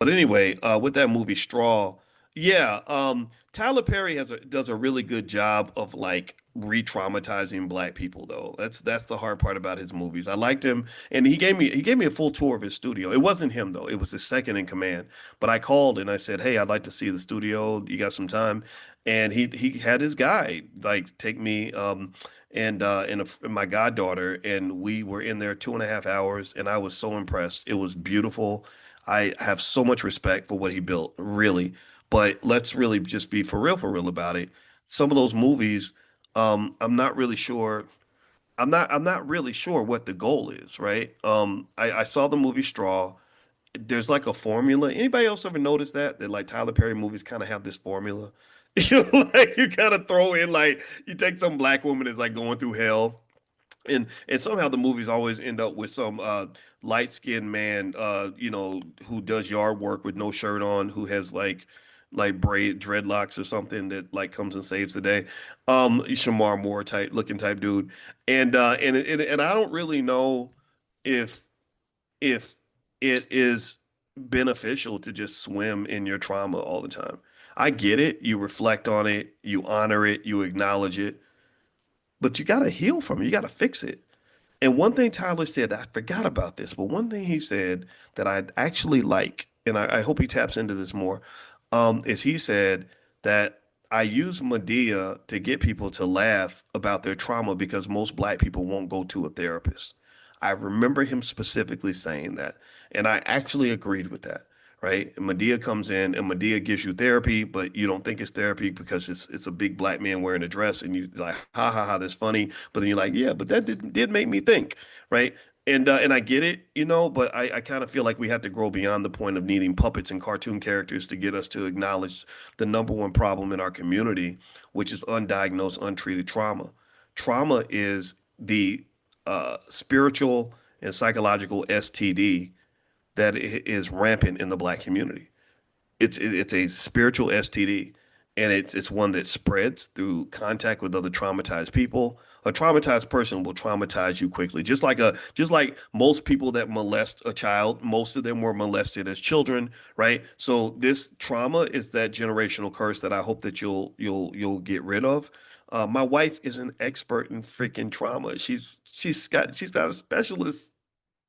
But anyway, with that movie Straw, yeah, Tyler Perry does a really good job of like re-traumatizing black people though. That's the hard part about his movies. I liked him and he gave me a full tour of his studio. It wasn't him though. It was his second in command. But I called and I said, "Hey, I'd like to see the studio. You got some time?" And he had his guy like take me and my goddaughter, and we were in there 2.5 hours and I was so impressed. It was beautiful. I have so much respect for what he built, really. But let's really just be for real about it. Some of those movies, I'm not really sure. I'm not really sure what the goal is, right? I saw the movie Straw. There's like a formula. Anybody else ever notice that like Tyler Perry movies kind of have this formula? Like you kind of throw in like you take some black woman that's like going through hell and somehow the movies always end up with some light-skinned man who does yard work with no shirt on, who has like braid dreadlocks or something that like comes and saves the day. Shamar Moore type looking type dude. And I don't really know if if it is beneficial to just swim in your trauma all the time. I get it. You reflect on it, you honor it, you acknowledge it, but you got to heal from it. You got to fix it. And one thing Tyler said, I forgot about this, but one thing he said that I actually like, and I hope he taps into this more, is he said that I use Medea to get people to laugh about their trauma because most black people won't go to a therapist. I remember him specifically saying that, and I actually agreed with that. Right? Medea comes in and Medea gives you therapy, but you don't think it's therapy because it's a big black man wearing a dress, and you like, ha ha ha, that's funny. But then you're like, yeah, but that did make me think, right? And I get it, but I kind of feel like we have to grow beyond the point of needing puppets and cartoon characters to get us to acknowledge the number one problem in our community, which is undiagnosed, untreated trauma. Trauma is the spiritual and psychological STD that is rampant in the black community. It's a spiritual STD, and it's one that spreads through contact with other traumatized people. A traumatized person will traumatize you quickly, just like most people that molest a child. Most of them were molested as children, right? So this trauma is that generational curse that I hope that you'll get rid of. My wife is an expert in freaking trauma. She's got a specialist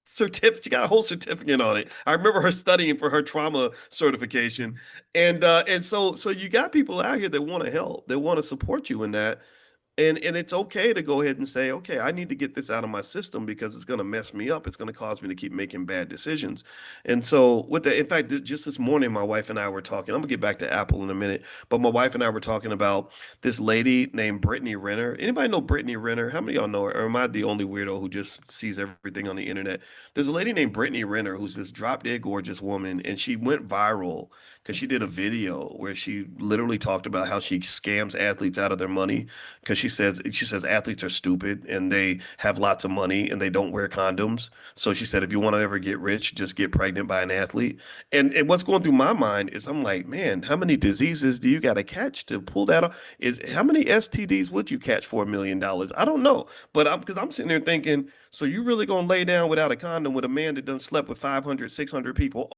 certificate. She got a whole certificate on it. I remember her studying for her trauma certification. And so you got people out here that want to help, that want to support you in that. And it's okay to go ahead and say, okay, I need to get this out of my system because it's going to mess me up. It's going to cause me to keep making bad decisions. And so with that, in fact, just this morning, my wife and I were talking. I'm gonna get back to Apple in a minute, but my wife and I were talking about this lady named Brittany Renner. Anybody know Brittany Renner? How many of y'all know her? Or am I the only weirdo who just sees everything on the internet? There's a lady named Brittany Renner who's this drop dead gorgeous woman, and she went viral because she did a video where she literally talked about how she scams athletes out of their money because she says athletes are stupid and they have lots of money and they don't wear condoms. So she said if you want to ever get rich, just get pregnant by an athlete. And what's going through my mind is I'm like, man, how many diseases do you got to catch to pull that off? Is how many STDs would you catch for $1 million? I don't know, but I'm sitting there thinking, so you really gonna lay down without a condom with a man that done slept with 500, 600 people